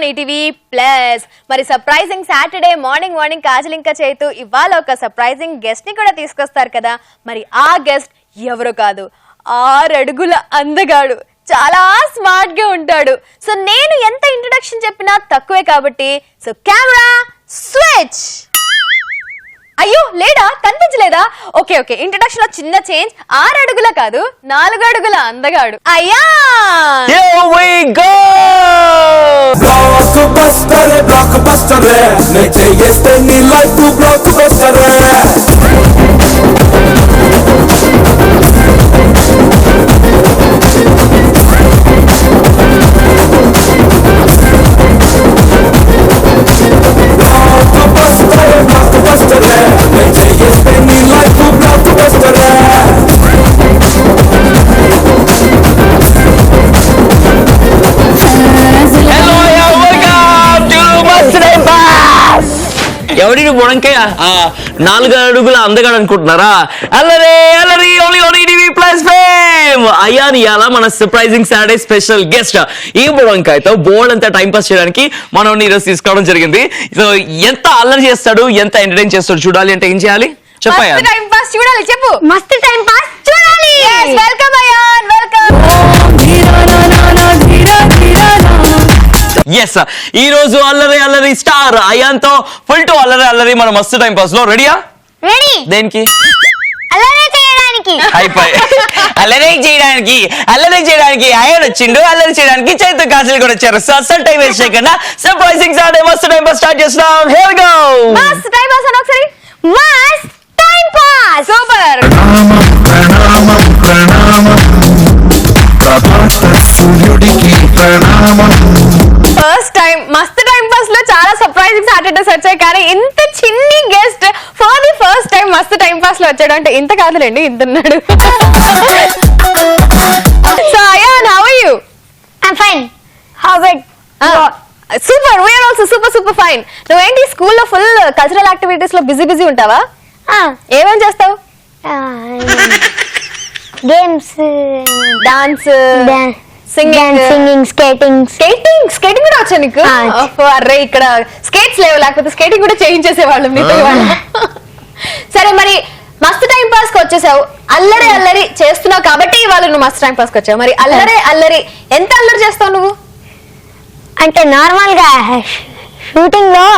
ETV plus. మరి surprising Saturday morning కాజలింక చేతు ఇవాళ ఒక సర్ప్రైజింగ్ గెస్ట్ ని కూడా తీసుకొస్తారు కదా. మరి ఆ గెస్ట్ ఎవరో కాదు, 6 అడుగుల అందగాడు, చాలా స్మార్ట్ గా ఉంటాడు. సో నేను ఎంత ఇంట్రడక్షన్ చెప్పినా తక్కువే కాబట్టి సో కెమెరా స్విచ్. అయ్యో లేడా, కనిపించలేదా? ఓకే ఇంట్రడక్షన్ లో చిన్న చేంజ్. 6 అడుగుల కాదు, 4 అడుగుల అందగాడు అయ్యా. ఎవరి బుడంకాయ 4 అడుగుల అందగాడు అనుకుంటున్నారా? అల్లరి ప్లస్ ఫేమ్ అయ్యాని ఇయాల మన సర్ప్రైజింగ్ సాటర్డే స్పెషల్ గెస్ట్. ఈ బుడంకాయతో బోల్డ్ అంతా టైం పాస్ చేయడానికి మనం ఈరోజు తీసుకోవడం జరిగింది. సో ఎంత అల్లరి చేస్తాడు, ఎంత ఎంటర్టైన్ చేస్తాడు చూడాలి అంటే ఏం చేయాలి చెప్పాలి? టైం పాస్ చూడాలి, చెప్పు. మస్తు టైం పాస్ చూడాలి. Welcome Ayaan, welcome. ఎస్, ఈ రోజు అల్లరి స్టార్ అయాన్ తో ఫుల్ టు అల్లరి మన మస్తు టైం పాస్ లో రెడీయా? రెడీ. దేనికి? అల్లరి చేయడానికి. అల్లరి చేయడానికి అయాన్ వచ్చిండు. అల్లరి చేయడానికి చైతు కాజల్ కూడా వచ్చారు. సో అసలు టైం వేస్ట్ చేయకుండా సర్ప్రైజింగ్ సాటర్డే మస్తు టైం పాస్ స్టార్ట్ చేస్తున్నాం. Here we go. మస్తు టైం పాస్ అని ఒకసారి. మస్త్ time pass. Super. First time మస్తు టైం పాస్ లో చాలా సర్ప్రైజింగ్ సాటర్డేస్ వచ్చాయి, కానీ ఇంత చిన్ని guest for the first time మస్తు టైం పాస్ లో వచ్చాడు అంటే ఇంత కాదులేండి, ఇంత ఉన్నాడు. So Ayaan, how are you? I'm fine. How about? Super, we are also super fine. నువ్వేంటి స్కూల్లో ఫుల్ కల్చరల్ యాక్టివిటీస్ లో బిజీ ఉంటావా? ఏమేం చేస్తావు? గేమ్స్, డాన్స్, సింగింగ్, స్కేటింగ్ కూడా వచ్చా నీకు? అరే ఇక్కడ స్కేట్స్ లేవు, లేకపోతే స్కేటింగ్ కూడా చేయించేసేవాళ్ళం నీతో. సరే, మరి మస్తు టైం పాస్ కి వచ్చేసావు, అల్లరి చేస్తున్నావు కాబట్టి ఇవాళ నువ్వు మస్తు టైం పాస్ కి వచ్చావు. మరి అల్లరి ఎంత అల్లరి చేస్తావు నువ్వు? అంటే నార్మల్ గా షూటింగ్ లో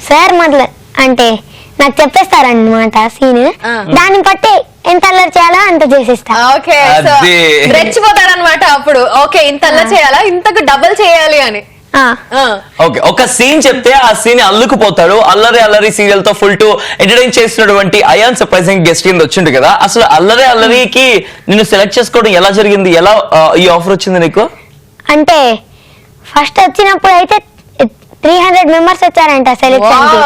సార్ అంటే నాకు చెప్పేస్తారన్నమాట సీన్, దాన్ని బట్టి ఎంత అల్లరి చేయాలా అంత చేసేస్తా. ఓకే, రెచ్చిపోతాడనమాట అప్పుడు. ఓకే, ఇంత అల్లరి చేయాలా, ఇంతకు డబుల్ చేయాలి అని. ఓకే, ఒక సీన్ చెప్తే ఆ సీన్ అల్లుకుపోతాడు. అల్లరి సీరియల్ తో ఫుల్ టు ఎంటర్టైన్ చేస్తున్నటువంటి అయాన్ సర్ప్రైజింగ్ గెస్ట్ కింద వచ్చిండు కదా. అసలు అల్లరికి నిన్ను సెలెక్ట్ చేసుకోవడం ఎలా జరిగింది? ఎలా ఈ ఆఫర్ వచ్చింది నీకు? అంటే ఫస్ట్ వచ్చినప్పుడు అయితే 300 మెంబర్స్ వచ్చారంట సెలెక్షన్ కి.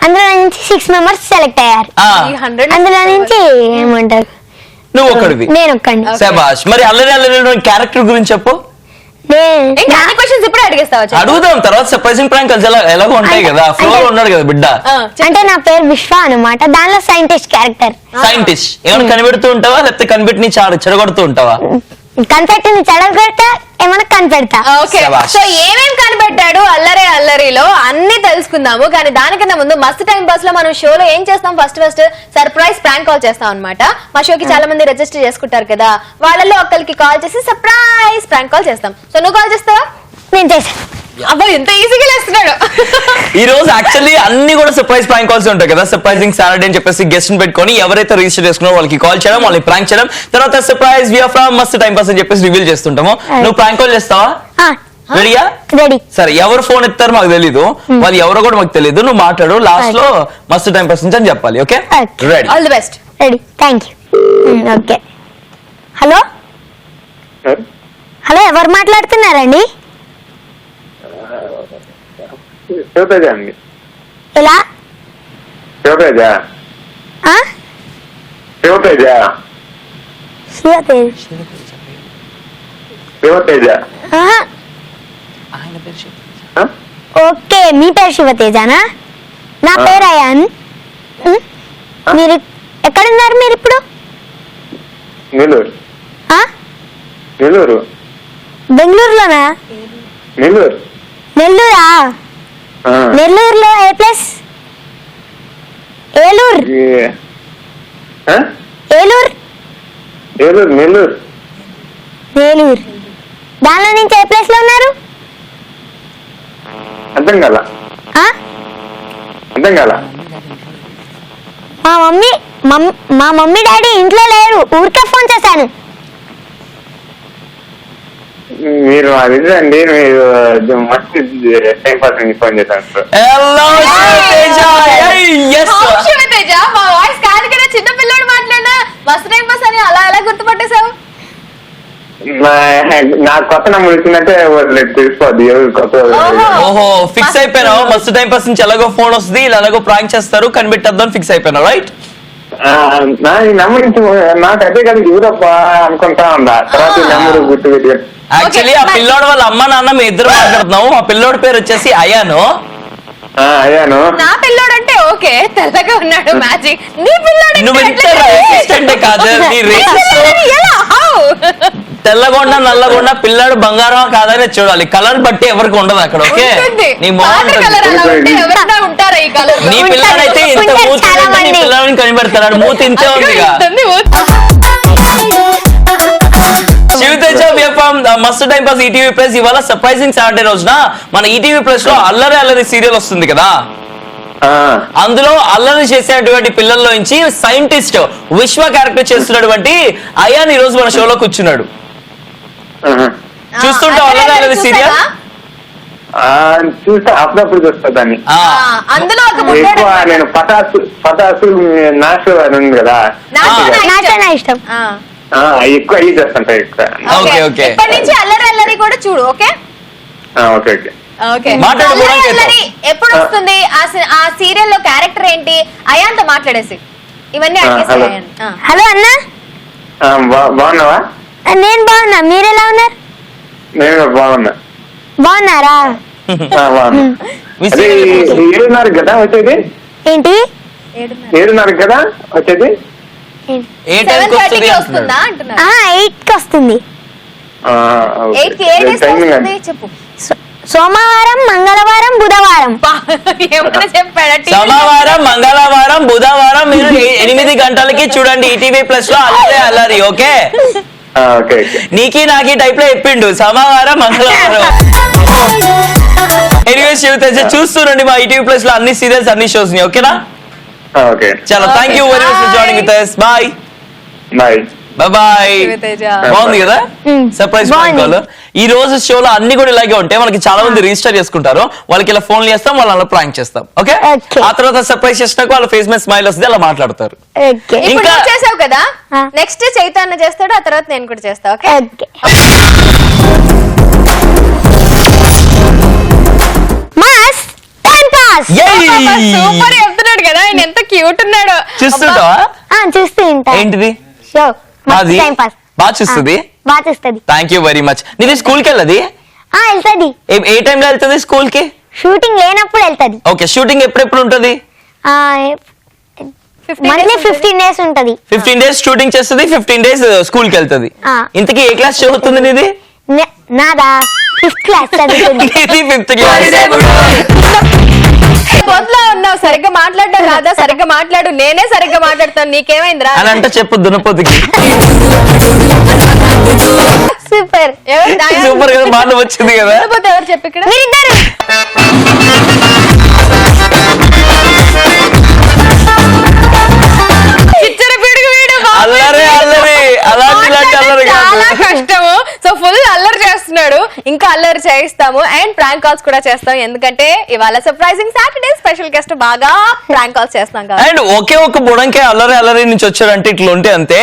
అందులో నుంచి 6 మెంబర్స్ సెలెక్ట్ అయ్యారు. అందులో నుంచి ఏమంటారు, నువ్వు ఒక్కడివి, నేను ఒక్కడిని. శభాష్. మరి అల్లరి క్యారెక్టర్ గురించి చెప్పు. అడుగుదాం తర్వాత. సర్ప్రైజింగ్ ప్రాంక్ ఎలాగో ఉంటాయి కదా, ఫ్లోర్ ఉన్నాడు కదా బిడ్డ. అంటే నా పేరు విశ్వ అన్నమాట, దానిలో సైంటిస్ట్ క్యారెక్టర్. సైంటిస్ట్ ఏమైనా కనిపెడుతూ ఉంటావా, లేకపోతే కనిపెట్టి చెడగొడుతూ ఉంటావా? కనిపెట్టింది చెడగొడతా, ఏమన్నా కనిపెడతా. ఓకే, సో ఏమేం కనిపెట్టాడు అల్లరిలో అన్ని తెలుసుకుందాము. కానీ దానికన్నా ముందు మస్తు టైం పాస్ లో మనం షోలో ఏం చేస్తాం, ఫస్ట్ సర్ప్రైజ్ ప్రాంక్ కాల్ చేస్తాం అనమాట. మా షోకి చాలా మంది రిజిస్టర్ చేసుకుంటారు కదా, వాళ్ళలో ఒక్కరికి కాల్ చేసి సర్ప్రైజ్ ప్రాంక్ కాల్ చేస్తాం. సో నువ్వు కాల్ చేస్తావా? నేను చేశాను. అబ్బా, ఎంత ఈజీగా చేస్తున్నాడు. ఈ రోజు యాక్చువల్లీ అన్ని కూడా సర్ప్రైజ్ ప్రాంక్ కాల్స్ ఉంటాయి కదా. సర్ప్రైజింగ్ సాటర్డే అని చెప్పేసి గెస్ట్ ని పెట్టుకొని ఎవరైతే రిజిస్టర్ చేసుకున్నారో వాళ్ళకి కాల్ చేయడం, వాళ్ళని ప్రాంక్ చేయడం, తర్వాత సర్ప్రైజ్ వి ఆర్ ఫ్రమ్ మస్తు టైం పాస్ అని చెప్పేసి రివీల్ చేస్తుంటాము. నువ్వు ప్రాంక్ కాల్ చేస్తావా? రెడీయా? రెడీ. సరే, ఎవరు ఫోన్ ఎత్తారు మాకు తెలీదు, వాళ్ళు ఎవరో కూడా మాకు తెలియదు. నువ్వు మాట్లాడు, లాస్ట్ లో మస్తు టైం పాస్ నుంచి అని చెప్పాలి. Okay, ready? All the best. Ready, thank you. Okay, hello ఎవరు మాట్లాడుతున్నారండి? శివతేజ అండి. ఎలా? శివతేజ. ఓకే, మీ పేరు శివతేజనా? నా పేరు అయాన్. మీరు ఎక్కడున్నారు మీరు ఇప్పుడు? నెల్లూరు. బెంగళూరులోనా? నెల్లూరు. నెల్లూరా? ఆ, నెల్లూరులో ఏ ప్లేస్? ఏలూరు. ఆ? ఏలూరు. నెల్లూరు నెల్లూరు. ఏలూరు. దానిలో నుంచి ఏ ప్లేస్ లో ఉన్నారు? అర్థం కాల. ఆ? అర్థం కాల. మా మమ్మీ డాడీ ఇంట్లో లేరు, ఊరికే ఫోన్ చేశాను. మీరు అది అండి, మీరు మస్తు టైం పాస్ ఫోన్ చేశాను sir. Hello Shiva Teja. yes Shiva Teja, మా వాయిస్ కాదు కదా, చిన్న పిల్లోడు మాట్లాడినా మస్తు టైం పాస్ అని అలా ఎలా గుర్తుపట్టేశావు? నాకు కొత్త నెంబర్ ఇచ్చినట్టే తెలిసిపోద్ది ఎవరు కొత్త. ఓహో. ఓహో ఫిక్స్ అయిపోయినావు, మస్తు టైం పాస్ నుంచి ఎలాగో ఫోన్ వస్తుంది, ఇలా ఎలాగో ప్రాంక్ చేస్తారు, కనిపెట్టేద్దాం ఫిక్స్ అయిపోయినావు, రైట్? నా ఈ నెంబర్ నుంచి నాకు అదే కదా ఎవరబ్బా అనుకుంటా ఉందా, తర్వాత ఈ నెంబర్ గుర్తు పెట్టి. యాక్చువల్లీ ఆ పిల్లోడు వాళ్ళ అమ్మ నాన్న మీ ఇద్దరు మాట్లాడుతున్నావు. ఆ పిల్లోడి పేరు వచ్చేసి అయాను. అయ్యాను. నా పిల్లోడు అంటే ఓకే, తెల్లగా ఉన్నాడు మ్యాజిక్. నీ పిల్లోడు నువ్వు ఇంత racist అంటే కాదు, నీ racist. తెల్లగొండ నల్లగొండ పిల్లాడు బంగారం కాదని చూడాలి, కలర్ బట్టి ఎవరికి ఉండదు అక్కడ. ఓకే నీ మొహం ఉంటారా ఈ కలర్? నీ పిల్లాడైతే ఇంత మూతి ఉంటే నీ పిల్లాడిని కనిపెడతాడు, మూతి ఇంతే ఉందిగా. శివతేజ మస్తు టైం పాస్ ఈటీవీ ప్లస్. ఇవాళ సర్ప్రైజింగ్ సాటర్డే రోజున మన ఈటీవీ ప్లస్ లో అల్లరి అల్లరి సీరియల్ వస్తుంది కదా, అందులో అల్లరి చేసేటువంటి పిల్లల్లో నుంచి సైంటిస్ట్ విశ్వ క్యారెక్టర్ చేస్తున్నటువంటి అయాన్ ఈ రోజు మన షోలో కూర్చున్నాడు. చూస్తుంటావు అల్లరి అల్లరి సీరియల్? చూస్తా, అప్పుడప్పుడు చూస్తా దాన్ని. అందులో ఒక ఎక్కువ నేను పటాసు నాశ అని ఉంది కదా, నాకేనా ఇష్టం. ఎక్కువ అయ్యి చేస్తుంటా ఎక్కువ. ఓకే ఓకే ఇప్పటి నుంచి అల్లరి అల్లరి కూడా చూడు. Okay okay okay. ఓకే. మాట్లాడుకోవడం చేద్దాం. అల్లరి ఎప్పుడు వస్తుంది? ఆ సీరియల్ లో క్యారెక్టర్ ఏంటి? అయాన్తో మాట్లాడేసి ఇవన్నీ అడిగేసి హలో. అయాన్. హలో అన్న, బాగున్నావా? నేను బాగున్నా, మీరెలా ఉన్నారు? నేను బాగున్నా. బాగున్నారా? బాగున్నా. అదే 7:30 కదా వచ్చేది? ఏంటి? 7:30 కదా వచ్చేది? ఏ టైంకి 7:30కి వస్తుంది వస్తుందా అంటున్నారు. 8కి వస్తుంది. 8కి ఏ డేస్ వస్తుంది చెప్పు. సోమవారం, మంగళవారం, బుధవారం. ఏమన్నా చెప్పాడా? సోమవారం మంగళవారం బుధవారం మీరు 8 గంటలకి చూడండి ఈటీవీ ప్లస్ లో అల్లరి అల్లరి. Okay okay okay. నీకి నాకి టైప్ లో చెప్పిండు సోమవారం మంగళవారం. ఎనీవేస్ శివతేజ చూస్తుండండి మా ఈటీవీ ప్లస్ లో అన్ని సీరియల్స్ అన్ని షోస్ ని. ఓకేనా? ఓకే. చలో thank you very much for joining with us. Bye bye. Bye. Shivateja. బాగుంది కదా సర్ప్రైజ్ బాగుంది. కాల్. ఈ రోజు షోలో అన్ని కూడా ఇలాగే ఉంటాయి. మనకి చాలా మంది రిజిస్టర్ చేసుకుంటారు, వాళ్ళకి ఇలా ఫోన్లు చేస్తాం, వాళ్ళు అలా ప్రాంక్ చేస్తాం. Okay Okay. ఆ తర్వాత సర్ప్రైజ్ చేసినాక వాళ్ళ ఫేస్ మీద స్మైల్ వస్తుంది, అలా మాట్లాడతారు. ఓకే ఇప్పుడు ఇంకా- నువ్వు చేసావు కదా, ఆ. నెక్స్ట్ చైతన్య చేస్తాడు, ఆ తర్వాత నేను కూడా చేస్తా. Okay okay. Mass time pass. Yay! Super చెప్తున్నాడు కదా, ఆయన ఎంత క్యూట్ ఉన్నాడు. చూస్తుంటావా? చూస్తూ ఉంటా. ఏంటిది? షో అది టైం పాస్. బాగా చూస్తుంది. బాగా చూస్తుంది. Thank you very much. నీది స్కూల్ కి వెళ్ళది? వెళ్తుంది. ఏ టైంలో వెళ్తుంది స్కూల్ కి? షూటింగ్ లేనప్పుడు వెళ్తుంది. ఓకే షూటింగ్ ఎప్పుడెప్పుడు ఉంటది? మంత్లీ 15 days ఉంటది. 15 days షూటింగ్ చేస్తుంది, 15 days స్కూల్ కి వెళ్తుంది. ఆ. ఇంతకీ ఏ క్లాస్ చదువుతుంది నీది? నాదా 5th class చదువుతుంది. నీది 5th క్లాస్. పొద్దులో ఉన్నావు, సరిగ్గా మాట్లాడడం రాదా? సరిగ్గా మాట్లాడు. నేనే సరిగ్గా మాట్లాడతాను, నీకేమైందిరా? అని అంటే చెప్పు దున్నపోతుకి. సూపర్. సూపర్ కదా, మాట వచ్చింది కదా. లేకపోతే ఎవరు చెప్పు ఇక్కడ? మీరిద్దరు చిచ్చర పిడుగు వీడు బాబు. అల్లరి అల్లరి అలాంటి ఇలాంటి అల్లరి చాలా కాదు. కష్టము. సో ఫుల్ అల్లరి చేస్తున్నాడు, ఇంకా అల్లరి చేయిస్తాము అండ్ ప్రాంక్ కాల్స్ కూడా చేస్తాం. ఎందుకంటే ఇవాళ సర్ప్రైజింగ్ సాటర్డే, స్పెషల్ గెస్ట్ బాగా ప్రాంక్ కాల్స్ చేస్తాం కదా. అండ్ ఒకే ఒక బుడంకే అల్లరి అల్లరి నుంచి వచ్చాడంటే ఇట్లా ఉంటే అంతే.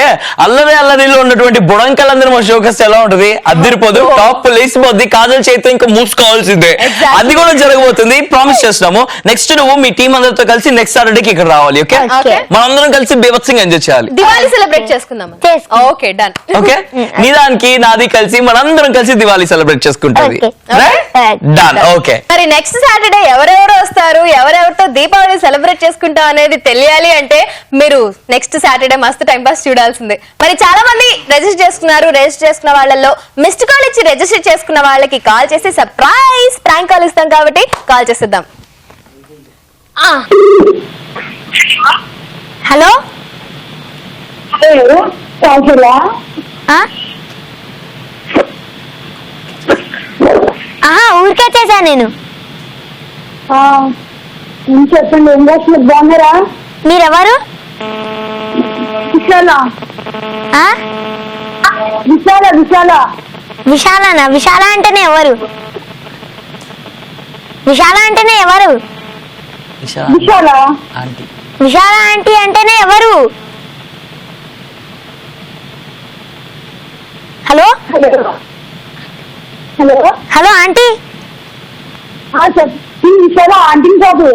అల్లరి అల్లరిలో ఉన్నటువంటి బుడంకలందరూ మా షోకస్ ఎలా ఉంటది, అద్దరిపోదు, టాప్ లేసిపోద్ది, కాజల్ చేతితో ఇంకా మూసుకోవాల్సిందే. Exactly. అది కూడా జరగబోతుంది, ప్రామిస్ చేస్తున్నాము. నెక్స్ట్ నువ్వు మీ టీం అందరితో కలిసి నెక్స్ట్ సాటర్డేకి ఇక్కడ రావాలి. Okay Okay. మనందరం కలిసి బీభత్సంగా ఎంజాయ్ చేయాలి. దివాళీ సెలబ్రేట్ చేసుకుందాం. చేసుకుందాం. Okay done. ఓకే నీ దానికి నాది కలిసి మనందరం కలిసి దివాళీ సెలబ్రేట్ సెలబ్రేట్ చేసుకుంటది Okay. డన్ ఓకే మరి నెక్స్ట్ సాటర్డే ఎవరెవరు వస్తారు, ఎవరెవరితో దీపావళి సెలబ్రేట్ చేసుకుంటాం అనేది తెలియాలి అంటే మీరు నెక్స్ట్ సాటర్డే మస్తు టైం పాస్ చూడాల్సిందే. మరి చాలా మంది రిజిస్టర్ చేసుకున్నారు. రిజిస్టర్ చేసుకున్న వాళ్ళల్లో మిస్డ్ కాల్ ఇచ్చి రిజిస్టర్ చేసుకున్న వాళ్ళకి కాల్ చేసి సర్ప్రైజ్ ప్రాంక్ కాల్ ఇస్తాం కాబట్టి కాల్ చేసేద్దాం. హలో ఊరికే చేశా నేను. చెప్పండి, ఏం చేస్తున్నారు? బాగున్నారా? మీరెవరు? విశాల ఆ? విశాల విశాల విశాలనా? విశాల అంటేనే ఎవరు? విశాల అంటేనే ఎవరు? విశాల విశాల ఆంటీ అంటేనే ఎవరు? Hello hello hello hello aunty. చెప్పి విశాల ఆంటీ బాబు.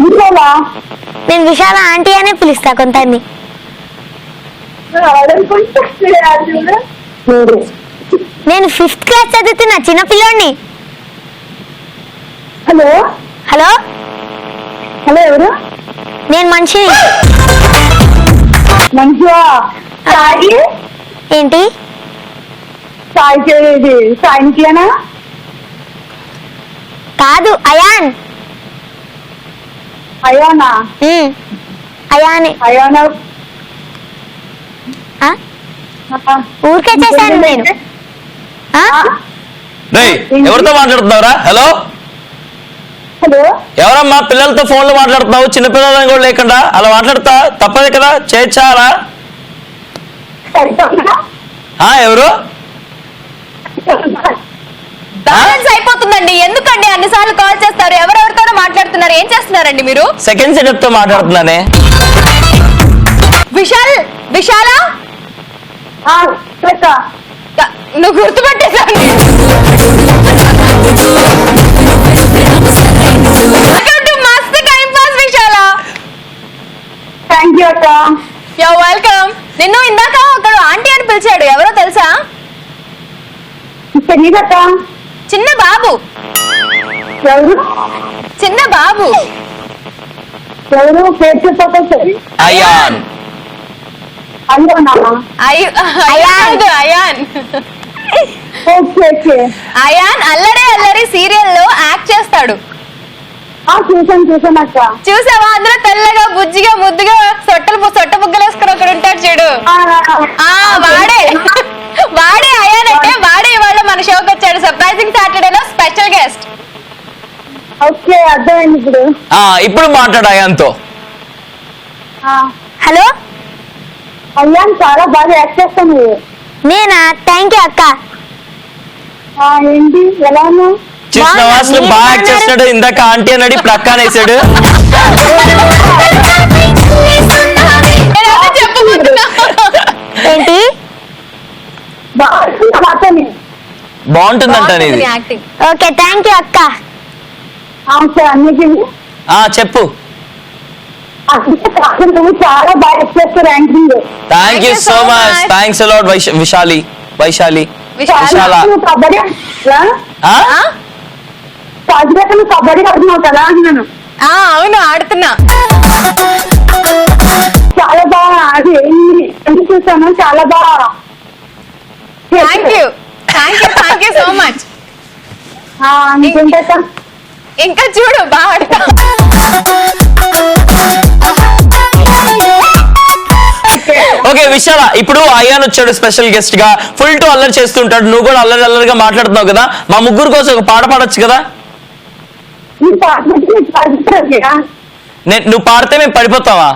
విశాల నేను విశాల ఆంటీ అనే పిలుస్తా కొంతని. నేను 5th క్లాస్ చదువుతున్నా, చిన్నపిల్లోడిని. హలో హలో హలో ఎవరు? నేను మనిషిని. మంచిగా సాయి ఏంటి? సాయి ఇది సాయంత్రనా? కాదు, అయాన్. అయానా? అయానే. అయానా ఆ? ఊరికే చేశాను నేను. ఆ? ఎవరితో మాట్లాడుతున్నావురా? హలో హలో ఎవరమ్మా? పిల్లలతో ఫోన్ లో మాట్లాడుతున్నావు, చిన్నపిల్లలని కూడా లేకుండా అలా మాట్లాడతా తప్పదు కదా, చేయొచ్చా అలా? ఎవరు? బ్యాలెన్స్ అయిపోతుందండి. ఎందుకండి అన్నిసార్లు కాల్ చేస్తారు? ఎవరెవరితోనో మాట్లాడుతున్నారు. ఏం చేస్తున్నారండి మీరు? సెకండ్ సెటప్ తో మాట్లాడుతున్నానే. విశాల్ విశాల నువ్వు గుర్తుపట్టేశాను. మస్తు time pass Vishala. Thank you అక్క. Yo welcome. నిన్ను ఇందాక ఒకడు ఆంటీ అని పిలిచాడు. ఎవరో తెలుసా? తెలీదక్క. చిన్న బాబు. ఎవరు? చిన్న బాబు. ఎవరు? పేరు చెప్పక సరే. అయాన్. అయ్యానా? Ayaan Ayaan okay okay. Ayaan Allari Allari serial లో యాక్ట్ చేస్తాడు. చూసాను అక్క. చూసావా? అందులో తెల్లగా బుజ్జిగా ముద్దుగా సొట్ట బుగ్గలు వేసుకుని ఒకడు ఉంటాడు చూడు. వాడే అయాన్ అంటే. వాడే ఇవాళ మన షోకి వచ్చాడు. సర్ప్రైజింగ్ సాటర్డే లో స్పెషల్ గెస్ట్. ఓకే, అర్థమైంది ఇప్పుడు. ఇప్పుడు మాట్లాడు అయాన్తో. హలో అయ్యాన్ చాలా బాగా యాక్ట్ చేస్తాను. నేనా? థ్యాంక్ యూ అక్క. ఏంటి ఎలా ఉన్నావు? చూసినావా అసలు బాగా యాక్ట్ చేస్తున్నాడు. ఇందాక ఆంటీ అన్నాడు, ఇప్పుడు అక్క అనేసాడు. ఏంటి? బాగుంటుందంట నీది. యాక్టింగ్. ఓకే, థ్యాంక్ యూ అక్క. అన్నికి చెప్పు. నువ్వు చాలా బాగా యాక్ట్ చేస్తారు anchoring. Thank you so much. Thanks a lot Vaishali. Vishala. Kabaddi సాధ్యతలు కబడ్డీ ఆడుతున్నావు కదా అంటున్నాను. అవును, ఆడుతున్నా. చాలా బాగా అది చూసాను. చాలా బాగా. Thank you so much. అనుకుంటా ఇంకా చూడు బాగా ఆడుతా. ఓకే విశాల, ఇప్పుడు అయాన్ వచ్చాడు స్పెషల్ గెస్ట్ గా. ఫుల్ టు అల్లరి చేస్తుంటాడు. నువ్వు కూడా అల్లరి అల్లరిగా మాట్లాడుతున్నావు కదా. మా ముగ్గురు కోసం ఒక పాట పాడొచ్చు కదా. నువ్వు పాడితే మేము పడిపోతావా?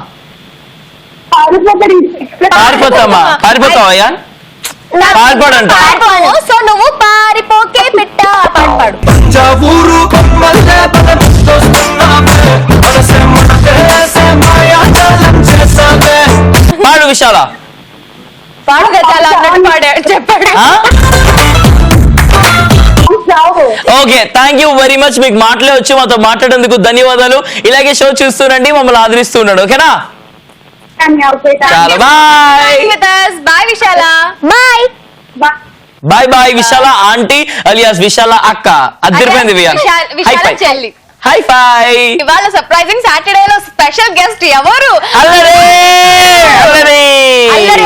పారిపోతావా అయాన్? పారిపోడంట. సో నువ్వు పారిపోకే పెట్ట పాడు. పాడు విశాల. పాడు చాలా పాడాడు చెప్పాడు. Okay, thank you very much. మీకు మాటలే వచ్చి మాతో మాట్లాడేందుకు ధన్యవాదాలు. ఇలాగే షో చూస్తూనండి, మమ్మల్ని ఆదరిస్తూ ఉన్నాడు. ఓకేనా? చాలా బాయ్ బాయ్ విశాల. బాయ్. బాయ్ బాయ్ విశాల ఆంటీ అలియాస్ విశాల అక్క. అద్దరిపోయింది విశాల చెల్లి. హై ఫై. ఇవాళ సర్ప్రైజింగ్ సాటర్డే లో స్పెషల్ గెస్ట్ ఎవరు? అల్లరి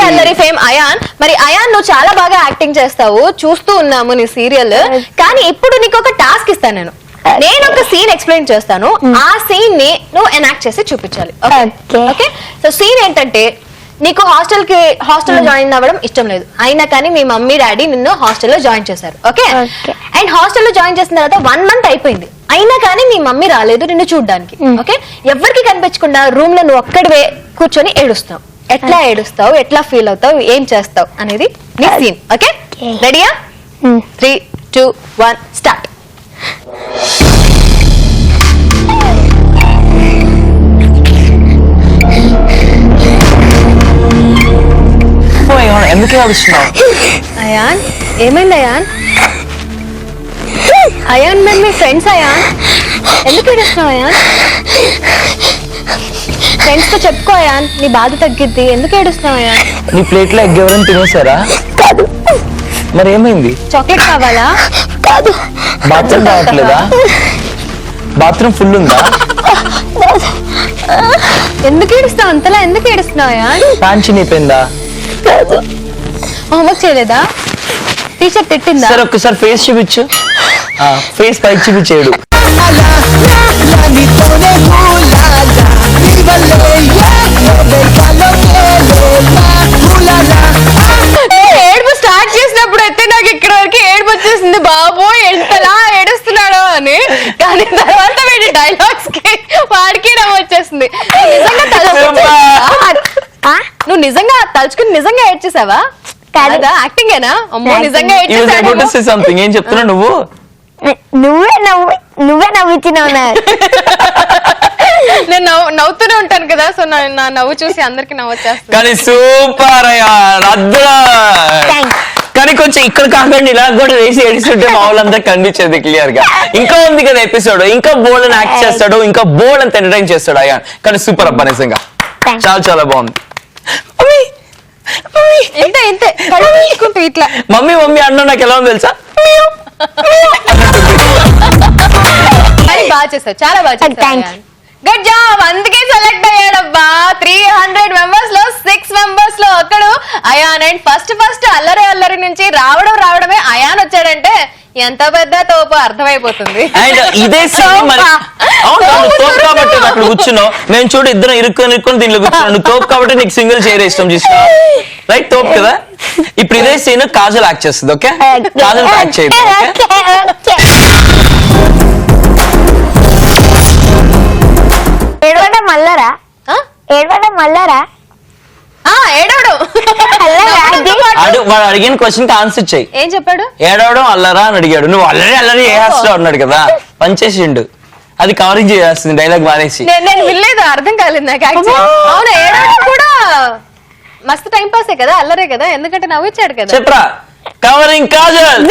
అల్లరి ఫేమ్ అయాన్. మరి అయాన్ నువ్వు చాలా బాగా యాక్టింగ్ చేస్తావు, చూస్తూ ఉన్నాము నీ సీరియల్. కానీ ఇప్పుడు నీకు ఒక టాస్క్ ఇస్తాను నేను ఒక సీన్ ఎక్స్ప్లెయిన్ చేస్తాను, ఆ సీన్ ని నువ్వు ఎనాక్ట్ చేసి చూపించాలి. ఓకే? సో సీన్ ఏంటంటే, నీకు హాస్టల్లో జాయిన్ అవ్వడం ఇష్టం లేదు, అయినా కానీ మీ మమ్మీ డాడీ నిన్ను హాస్టల్లో జాయిన్ చేశారు. ఓకే? అండ్ హాస్టల్లో జాయిన్ చేసిన తర్వాత 1 month అయిపోయింది, అయినా కానీ మీ మమ్మీ రాలేదు నిన్ను చూడడానికి. ఓకే? ఎవరికి కనిపించకుండా రూమ్ లో నువ్వు ఒక్కడివే కూర్చొని ఏడుస్తావు. ఎట్లా ఏడుస్తావు, ఎట్లా ఫీల్ అవుతావు, ఏం చేస్తావు అనేది నీ సీన్. ఓకే? రెడీయా? 3, 2, 1 స్టార్ట్. ఎందుకు ఏడుస్తున్నావు? అయాన్ ఏమైంది అయాన్? అయాన్ మేము మీ ఫ్రెండ్స్. అయాన్ ఎందుకు ఏడుస్తున్నావు? అయాన్ ఫ్రెండ్స్ తో చెప్పుకో అయాన్, నీ బాధ తగ్గిద్ది. ఎందుకు ఏడుస్తున్నావు అయాన్? నీ ప్లేట్ లో ఎగ్ ఎవరైనా తినేసారా? కాదు. మరి ఏమైంది? చాక్లెట్ కావాలా? కాదు. బాత్రూమ్ రావట్లేదా? బాత్రూమ్ ఫుల్ ఉందా? ఎందుకు ఏడుస్తావు అంతలా? ఎందుకు ఏడుస్తున్నావు అయాన్? ప్యాంట్ చినిపోయిందా? కాదు. హోంవర్క్ చేయలేదా? టీచర్ తిట్టిందా? సరే ఒక్కసారి ఫేస్ చూపించు. ఫేస్ పైకి చూపించేడు. ఏడుపు స్టార్ట్ చేసినప్పుడు అయితే నాకు ఇక్కడ వరకు ఏడుపు వచ్చేసింది, బాబోయ్ ఎంతలా ఏడుస్తున్నాడో అని. కానీ తర్వాత వీడి డైలాగ్స్ కి వాడికి నవ్వు వచ్చేసింది. నువ్వు నిజంగా తలుచుకుని నిజంగా ఏడ్చేసావా? కాదా యాక్టింగేనా? అమ్మో నిజంగా సంథింగ్ ఏం చెప్తున్నా నువ్వు? నువ్వే నవ్విచ్చినావు. నేను నవ్వుతూనే ఉంటాను కదా, సో నా నవ్వు చూసి అందరికి నవ్వు వచ్చేస్తుంది. కానీ సూపర్ కానీ కొంచెం ఇక్కడ కాకుండా ఇలా కూడా వేసి ఏడిస్తుంటే మా వాళ్ళంతా కనిపించేది క్లియర్ గా. ఇంకా ఉంది కదా ఎపిసోడ్, ఇంకా బోల్డ్ అని యాక్ట్ చేస్తాడు, ఇంకా బోల్డ్ అంత ఎంటర్టైన్ చేస్తాడు అయ్యా. కానీ సూపర్ అబ్బా నిజంగా చాలా చాలా బాగుంది. ఇట్లా మమ్మీ మమ్మీ అన్న నాకు ఎలా ఉంది తెలుసా? బాగా చేస్తావు, చాలా బాగా చేస్తావు. Good job. అందుకే సెలెక్ట్ అయ్యాడబ్బా. 300 members లో 6 members లో ఒకడు అయాన్. అండ్ ఫస్ట్ అల్లరి నుంచి రావడమే అయాన్ వచ్చాడంటే ఎంత పెద్ద తోపు అర్థమైపోతుంది. అండ్ ఇదే సీన్ మరి తోపు కాబట్టి అక్కడ కూర్చున్నావు. నేను చూడు ఇద్దరం ఇరుక్కొని దీనిలో కూర్చున్నాను. తోపు కాబట్టి నీకు సింగిల్ చైర్ ఇష్టం చూసినా, రైట్? తోపు కదా. ఇప్పుడు ఇదే సీన్ కాజల్ యాక్ట్ చేస్తుంది. ఓకే? కాజల్ యాక్ట్ చేయండి. ఏడవడం మళ్ళరా? ఏడవడం మళ్ళరా? ఏడవడు. వాడు అడిగిన క్వశ్చన్ కి ఆన్సర్ చెయ్యి. ఏం చెప్పాడు? ఏడవడం అల్లరా అని అడిగాడు. నువ్వు అల్లరి వేస్తా అన్నాడు కదా, పనిచేసిండు. అది కవరింగ్ చేస్తుంది డైలాగ్ మానేసి. నేను వినలేదు, అర్థం కాలేదు నాకు. అవును, ఏడవడం కూడా మస్తు టైం పాసే కదా, అల్లరే కదా, ఎందుకంటే నవ్విచ్చాడు కదా. చెప్పరా? కవరింగ్ కాజల్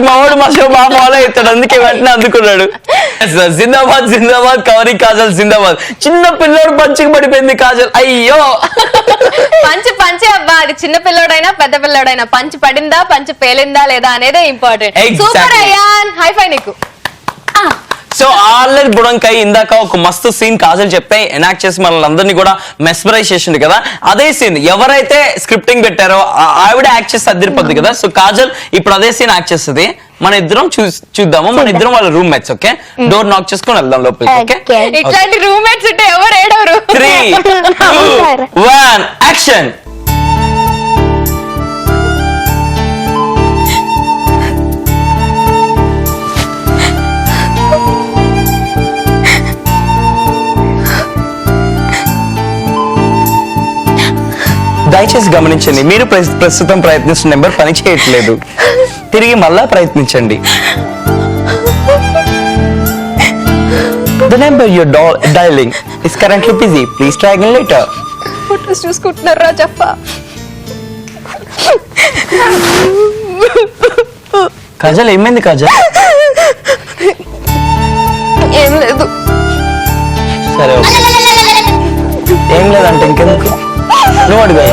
మా వాడు మా షో బాగా ఫాలో అవుతాడు, అందుకే వెంటనే అందుకున్నాడు. జిందాబాద్ జిందాబాద్ కవరింగ్ కాజల్ జిందాబాద్. చిన్న పిల్లోడు పంచికి పడిపోయింది కాజల్. అయ్యో పంచే అబ్బా, అది చిన్న పిల్లోడైనా పెద్ద పిల్లోడైనా పంచి పడిందా పంచి పేలిందా లేదా అనేదే ఇంపార్టెంట్. సూపర్ అయాన్, హై ఫై నీకు. సో ఆల్రెడీ బుడంకాయ ఇందాక ఒక మస్తు సీన్ కాజల్ చెప్తే ఎనాక్ట్ చేసి మనల్ని అందరినీ కూడా మెస్మరైజ్ చేసింది కదా. అదే సీన్ ఎవరైతే స్క్రిప్టింగ్ పెట్టారో ఆవిడ యాక్ట్ చేస్తే అదిరిపోద్ది కదా. సో కాజల్ ఇప్పుడు అదే సీన్ యాక్ట్ చేస్తుంది. మన ఇద్దరం చూద్దాము. మన ఇద్దరం వాళ్ళ room mates. Okay? Door knock చేసుకొని వెళ్దాం లోపలికి. ఓకే? ఇట్లాంటి రూమ్ మేట్స్ ఉంటే ఎవరు ఏడవరు. 3, 2, 1 యాక్షన్. దయచేసి గమనించండి, మీరు ప్రస్తుతం ప్రయత్నిస్తున్న నెంబర్ పని చేయట్లేదు. తిరిగి మళ్ళా ప్రయత్నించండి. The number you're dialing is currently busy. Please try again later. Photos చూసుకుంటున్నారా చెప్ప? కాజల్ ఏమైంది కాజల్? ఏం లేదు. సరే ఓకే. చదవలేదంటే ఇంకెందుకు నువ్వు అడుగు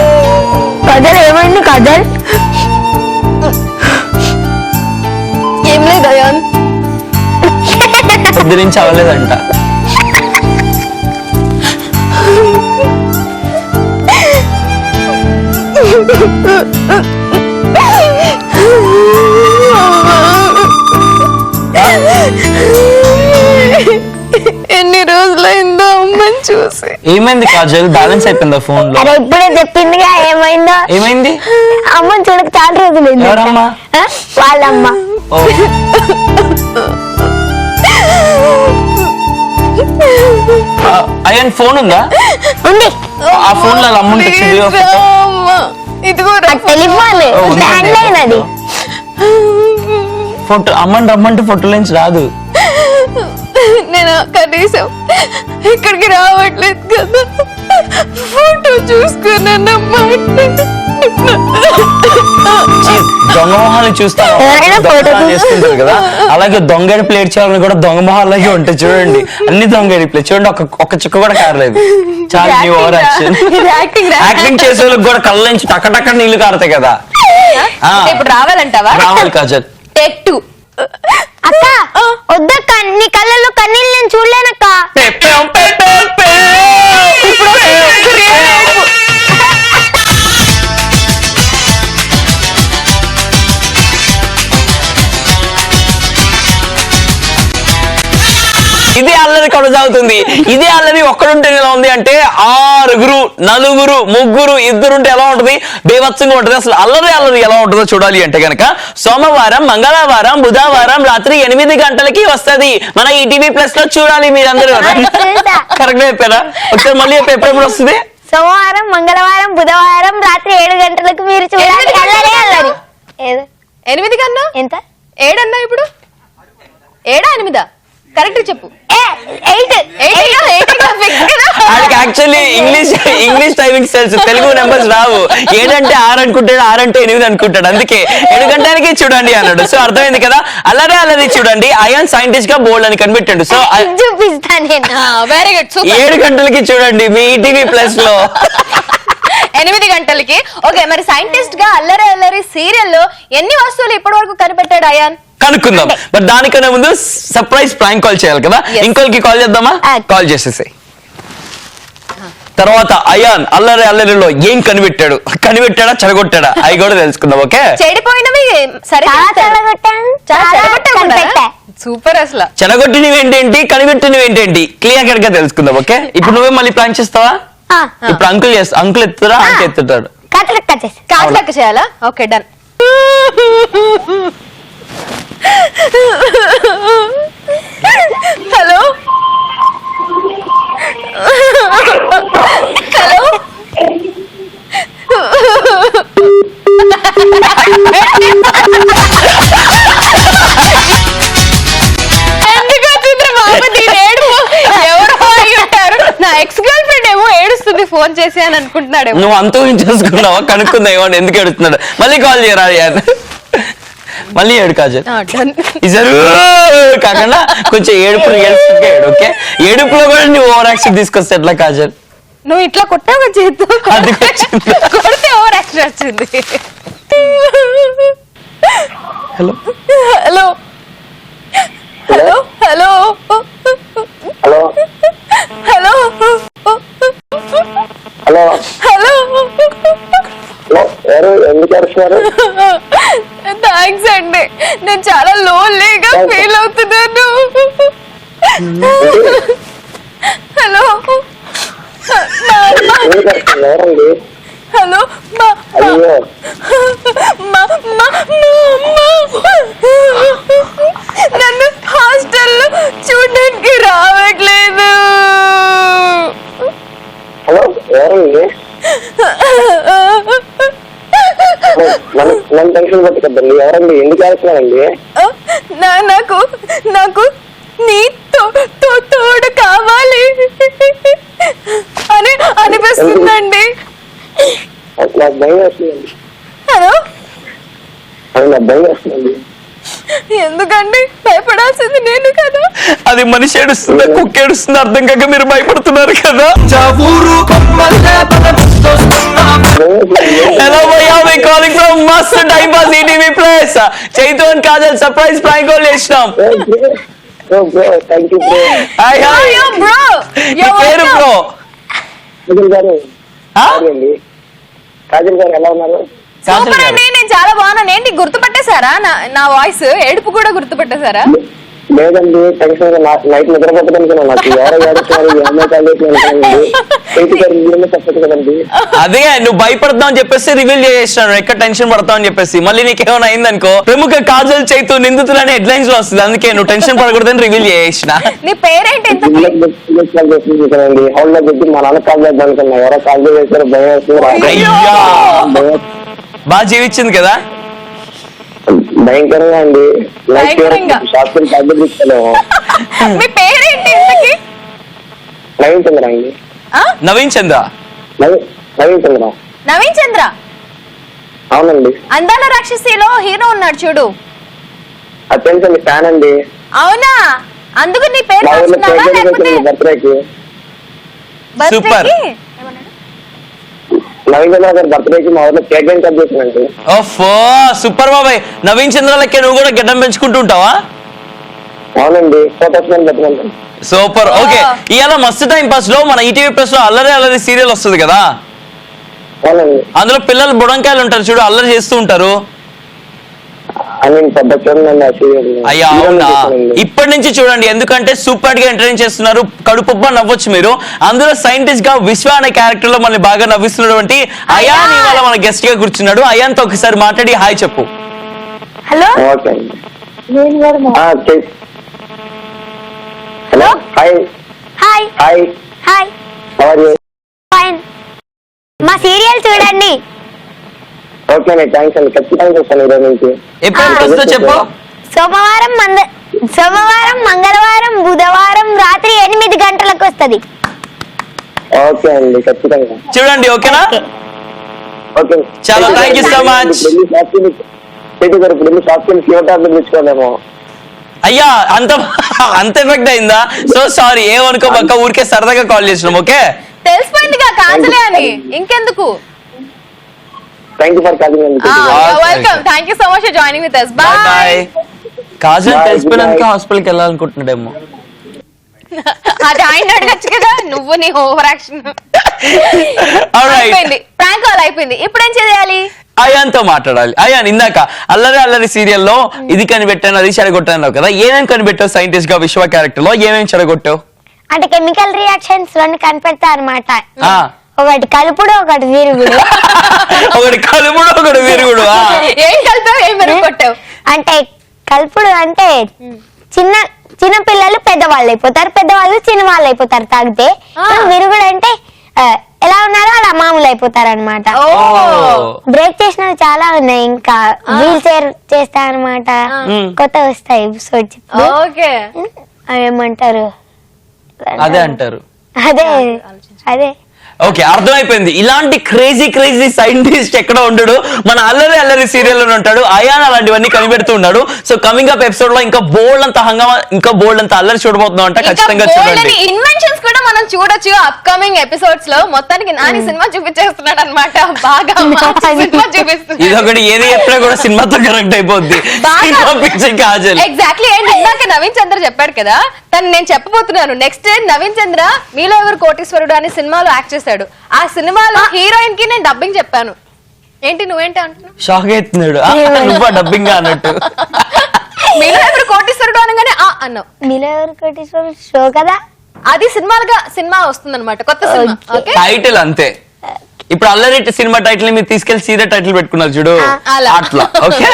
కజల్ ఏమైంది కజల్? ఏం లేదు అయాన్. పొద్దు నుంచి అవ్వలేదంట. ఎన్ని రోజులైందో అమ్మని చూసి. ఏమైంది కాజల్? బ్యాలెన్స్ అయిపోయిందా ఫోన్ లో? అరే ఇప్పుడే చెప్పిందిగా ఏమైందో. ఏమైంది? అమ్మని చూడక చాలా రోజులు. ఎవరమ్మా? వాళ్ళమ్మ. ఓ. అయ్యన్ ఫోన్ ఉందా? ఉంది. ఆ ఫోన్ లో అమ్ముంటే ఇదిగో టెలిఫోన్ ల్యాండ్ లైన్ అది. ఫోటో అమ్మని రమ్మంటే ఫోటో నుంచి రాదు. నేను కనీసం ఇక్కడికి రావట్లేదు కదా, ఫోటో చూసుకున్నానమ్మా. దొంగ మొహాలు చూస్తా చేస్తుంటారు కదా, అలాగే దొంగడి ప్లేట్ చేయాలని కూడా దొంగ మొహాలకి ఉంటాయి చూడండి. అన్ని దొంగడి ప్లేట్ చూడండి, ఒక చుక్క కూడా కారలేదు. చాలా ఓవర్ యాక్షన్. యాక్టింగ్ చేసే వాళ్ళకి కూడా కళ్ళ నుంచి టక్క నీళ్లు కారుతాయి కదా. ఇప్పుడు రావాలంటావా? రావాలి కాజల్. టేక్ 2. అక్క వద్దక్క, నీ కళ్ళల్లో కన్నీళ్ళు నేను చూడలేనక్క. ఇదే అల్లరి కొనసాగుతుంది. ఇదే అల్లరి ఒక్కడుంటే ఎలా ఉంది అంటే 6, 4, 3, 2 ఉంటే ఎలా ఉంటుంది? బేవత్సంగా ఉంటుంది. అసలు అల్లరి ఎలా ఉంటుందో చూడాలి అంటే కనుక సోమవారం, మంగళవారం, బుధవారం రాత్రి 8 గంటలకి వస్తది మన ఈటీవీ ప్లస్ లో. చూడాలి మీరందరూ. కరెక్ట్ చెప్పారా? ఒకసారి మళ్ళీ ఎప్పుడు వస్తుంది? సోమవారం, మంగళవారం, బుధవారం రాత్రి 7 గంటలకు మీరు చూడాలి. అల్లరి 8 కన్నా ఎంత? 7 అన్నా ఇప్పుడు 7 8 కరెక్ట్ చెప్పు. యాక్చువల్లీ ఇంగ్లీష్ టైమింగ్స్ తెలుసు, తెలుగు నెంబర్స్ రావు. 7 అంటే 6 అనుకుంటాడు, 6 అంటే 8 అనుకుంటాడు. అందుకే 7 గంటలకి చూడండి అన్నాడు. సో అర్థమైంది కదా, అల్లరి చూడండి. అయాన్ సైంటిస్ట్ గా బోల్డ్ అని కనిపెట్టాడు. సో చూపిస్తాను నేను. Very good. 7 గంటలకి చూడండి మీ ఈటీవీ ప్లస్ లో. 8 గంటలకి. ఓకే, మరి సైంటిస్ట్ గా అల్లరి సీరియల్లో ఎన్ని వస్తువులు ఇప్పటి వరకు కనిపెట్టాడు అయాన్? కనుక్కుందాం. బట్ దానికన్నా ముందు సర్ప్రైజ్ ప్రాంక్ కాల్ చేయాలి కదా. ఇంకోకి కాల్ చేద్దామా? కాల్ చేసేసాయి. తర్వాత అయాన్ అల్లరిలో ఏం కనిపెట్టాడా చెడగొట్టాడా అవి కూడా తెలుసుకుందాం. ఓకే, చెడిపోయినవి సరే సూపర్. అసలు చెడగొట్టినవి ఏంటేంటి, కనిపెట్టినవి ఏంటేంటి క్లియర్ కట్ గా తెలుసుకుందాం. ఓకే, ఇప్పుడు నువ్వే మళ్ళీ ప్రాంక్ చేస్తావా? ఇప్పుడు అంకుల్ ఎత్తురా, అంకుల్ ఎత్తుతాడు. కాట్లెక్క చేయాలా? Okay, done. హలో హలో నా ఎక్స్ గర్ల్ ఫ్రెండ్ ఏమో ఏడుస్తుంది ఫోన్ చేసి అని అనుకుంటున్నాడు. నువ్వు అంత చేసుకున్నావా? కనుక్కుందా ఏమో ఎందుకు ఏడుస్తున్నాడు. మళ్ళీ కాల్ చేయరా అయాన్. మళ్ళీ ఏడు కాజల్. కాకుండా కొంచెం ఏడుపులు ఏడు. ఓకే, ఏడుపులో కూడా నువ్వు ఓవర్ యాక్షన్ తీసుకొస్తే ఎట్లా కాజల్? నువ్వు ఇట్లా కొట్టావు చేతు కొడితే ఓవర్ యాక్షన్ వచ్చింది. Hello hello hello hello hello hello hello hello ఎవరు ఎందుకు అరుస్తున్నారు? థ్యాంక్స్ అండి, నేను చాలా లోన్లీగా ఫీల్ అవుతున్నాను. హలో ఎవరండి? హలో అయ్యో నన్ను హాస్టల్లో చూడడానికి రావట్లేదు. హలో ఎవరండి? నన్ను టెన్షన్ పట్టుకోద్దండి. ఎవరండి? ఎందుకు అరుస్తున్నారండి? నాకు నీ తోడు కావాలి అని అనిపిస్తుందండి. నాకు భయం వేస్తుందండి. హలో, నాకు భయం వేస్తుందండి. ఎందుకండి భయపడాల్సింది నేను కదా. అది మనిషి ఏడుస్తుందా కుక్క ఏడుస్తుందా అర్థం కాక మీరు భయపడుతున్నారు కదా. Hello భయ్యా, we calling from Mast Time Pass ETV Plus. Chaitu and Kajal surprise prank call చేసినాం. Thank you bro. Hi hi Yo, bro. మీ పేరు బ్రో? కాజల్ గారు ఆ? అండి, కాజల్ గారు ఎలా ఉన్నారు? కాజల్ సూపర్ గారు. అండి, నేను చాలా బాగున్నాను. ఏంటి గుర్తుపట్టేశారా నా వాయిస్? ఏడుపు కూడా గుర్తుపట్టేశారా? లేదండి, టెన్షన్ నైట్ నిద్రపోతున్నాను. నాకు ఎవరో ఏడుస్తున్నారు, ఈ అమ్మాయి కాల్ చేసి చెప్పదు కదండి. అదే నువ్వు భయపడతావు అని చెప్పేసి రివీల్ చేసేసినాను, ఎక్కడ టెన్షన్ పడతావు అని చెప్పేసి. మళ్ళీ నీకేమైనా అయిందనుకో ప్రముఖ కాజల్ చైతు నిందితులని హెడ్లైన్స్ లో వస్తుంది, అందుకే నువ్వు టెన్షన్ పడకూడదని రివీల్ చేసేసిన. నీ పేరేంటి? కాల్ చేస్తున్నానండి, హౌల్ లో పెట్టి మా నాన్న కాల్ చేద్దాం అనుకున్నా, ఎవరో కాల్ చేశారు, భయం వేస్తుంది. అయ్యా బాగా జీవించింది కదా. భయంకరంగా అండి. భయంకరంగా? షాపింగ్ టాబ్లెట్ తీసుకోలేము. మీ పేరేంటి ఇంతకి? నవీన్ చంద్ర అండి. ఆ? నవీన్ చంద్ర. నవీన్ చంద్ర. నవీన్ చంద్ర. అవునండి. అందాల రాక్షసిలో హీరో ఉన్నాడు చూడు. అది తెలుసండి, ఫ్యాన్ అండి. అవునా? అందుకు నీ పేరు మా ఊర్లో మార్చుకున్నావా లేకపోతే బర్త్డేకి సూపర్. బర్త్డేకి? ఏమన్నాడు? నవీన్ చంద్ర గారి బర్త్డేకి మా ఊర్లో కేక్ కట్ చేసినండి. ఓఫో సూపర్ బాబాయ్. నవీన్ చంద్ర లెక్క నువ్వు కూడా గడ్డం పెంచుకుంటూ ఉంటావా? అవునండి, ఫోటోస్ పెట్టుకుంటాం. సూపర్. ఓకే, ఇవాళ మస్తు టైం పాస్ లో మన ఈటీవీ ప్లస్ లో అల్లరి అల్లరి సీరియల్ వస్తుంది కదా. అవునండి. అందులో పిల్లలు బుడంకాయలు ఉంటారు చూడు, అల్లరి చేస్తూ ఉంటారు. అని పెద్ద చూడండి ఆ సీరియల్. అయ్యా అవునా? ఇప్పటి నుంచి చూడండి, ఎందుకంటే సూపర్ గా ఎంటర్టైన్ చేస్తున్నారు, కడుపుబ్బా నవ్వచ్చు మీరు. అందులో సైంటిస్ట్ గా విశ్వ అనే క్యారెక్టర్ లో మనల్ని బాగా నవ్విస్తున్నటువంటి అయాన్ ఇవాళ మన గెస్ట్ గా కూర్చున్నాడు. అయాన్ తో ఒకసారి మాట్లాడి హాయ్ చెప్పు. హలో ఓకే అండి. Hello, hi. Hi hi, hi how are you? Fine. మా సీరియల్ చూడండి. ఓకే అండి, థ్యాంక్స్ అండి. ఖచ్చితంగా చూస్తాను ఈరోజు నుంచి. ఎప్పుడు వస్తుందో చెప్పు. సోమవారం మంగళవారం బుధవారం రాత్రి 8 గంటలకు వస్తది. ఓకే అండి, ఖచ్చితంగా చూడండి, ఓకేనా? ఓకే. చాలా థ్యాంక్ యూ సో మచ్. చేతి గారు ఇప్పుడు షాప్కి ఫీవర్ టాబ్లెట్ తెచ్చుకోలేము. అయ్యా అంత ఎఫెక్ట్ అయిందా? సో సారీ, ఏమనుకో పక్క ఊరికే సరదాగా కాల్ చేసినాం. ఓకే, తెలిసిపోయిందిగా కాజలే అని, ఇంకెందుకు? థ్యాంక్ యూ ఫర్ కాలింగ్ అండి. Welcome. Thank you so much for joining with us. Bye bye. Bye. Kajal Bye, తెలిసిపోయినాక bye. హాస్పిటల్కి వెళ్ళాలనుకుంటున్నాడేమో. అది ఆయన అడగచ్చు కదా, నువ్వు నీ ఓవర్ యాక్షన్. Alright. అయిపోయింది, ప్రాంక్ కాల్ అయిపోయింది. ఇప్పుడు ఏం చేయాలి? అయాన్ తో మాట్లాడాలి. అయాన్, ఇందాక అల్లరి అల్లరి సీరియల్లో ఇది కనిపెట్టాను అది చెడగొట్టాను కదా, ఏమేమి కనిపెట్టావు? సైంటిస్ట్ గా విశ్వ క్యారెక్టర్ లో ఏమేమి చెడగొట్టావు? అంటే కెమికల్ రియాక్షన్స్ రెండు కనిపెడతా అనమాట. ఆ. ఒకటి కలుపుడు, ఒకటి విరుగుడు. ఒకటి కలుపుడు, ఒకటి విరుగుడు. ఏం కలిపావు, ఏం మెరుగుకొట్టావు? అంటే కలుపుడు అంటే చిన్న చిన్న పిల్లలు పెద్దవాళ్ళు అయిపోతారు, పెద్దవాళ్ళు చిన్న వాళ్ళు అయిపోతారు తాగితే. విరుగుడు అంటే ఎలా ఉన్నారో అలా మామూలు అయిపోతారు అనమాట. బ్రేక్ చేసినవి చాలా ఉన్నాయి, ఇంకా వీల్ చైర్ చేస్తా అనమాట. కొత్త వస్తాయి. ఓకే, ఏమంటారు, అదే అంటారు. అదే అదే ఓకే, అర్థమైపోయింది. ఇలాంటి క్రేజీ క్రేజీ సైంటిస్ట్ ఎక్కడ ఉండడు, మన అల్లరి అల్లరి సీరియల్ లో ఉంటాడు. అయాన్ అలాంటివన్నీ కనిపెడుతూ ఉన్నాడు. సో కమింగ్ అప్ ఎపిసోడ్ లో ఇంకా బోల్డ్ అంత హంగామా, ఇంకా బోల్డ్ అంత అల్లరి చూడబోతున్నాం అంట. ఖచ్చితంగా చూడండి. ఇన్వెన్షన్స్ కూడా మనం చూడొచ్చు అప్కమింగ్ ఎపిసోడ్స్ లో. మొత్తానికి నాని సినిమా చూపించేస్తున్నాడు అనమాట, బాగా సినిమా చూపిస్తున్నాడు. ఇదొకటి ఏది చెప్పినా కూడా సినిమాతో కనెక్ట్ అయిపోద్ది. కాజల్ ఎగ్జాక్ట్లీ. అండ్ ఇందాక నవీన్ చంద్ర చెప్పాడు కదా, తను నేను చెప్పబోతున్నాను. నెక్స్ట్ నవీన్ చంద్ర మీలో ఎవరు కోటీశ్వరుడు అనే సినిమాలో యాక్ట్ చేశాడు. ఆ సినిమాలో హీరోయిన్ కి నేను డబ్బింగ్ చెప్పాను. ఏంటి నువ్వేంటి అంటున్నావు? షాక్ అవుతున్నాడు. నువ్వు డబ్బింగ్ అన్నట్టు. మీలో ఎవరు కోటీశ్వరుడు అనగానే అన్నావు. మీలో ఎవరు కోటీశ్వరుడు షో కదా, అది సినిమా వస్తుంది అనమాట, కొత్త సినిమా. ఓకే, టైటిల్ అంతే. ఇప్పుడు అల్లరి సినిమా టైటిల్ మీరు తీసుకెళ్లి సీరియల్ టైటిల్ పెట్టుకున్నారు చూడు, అట్లా. Okay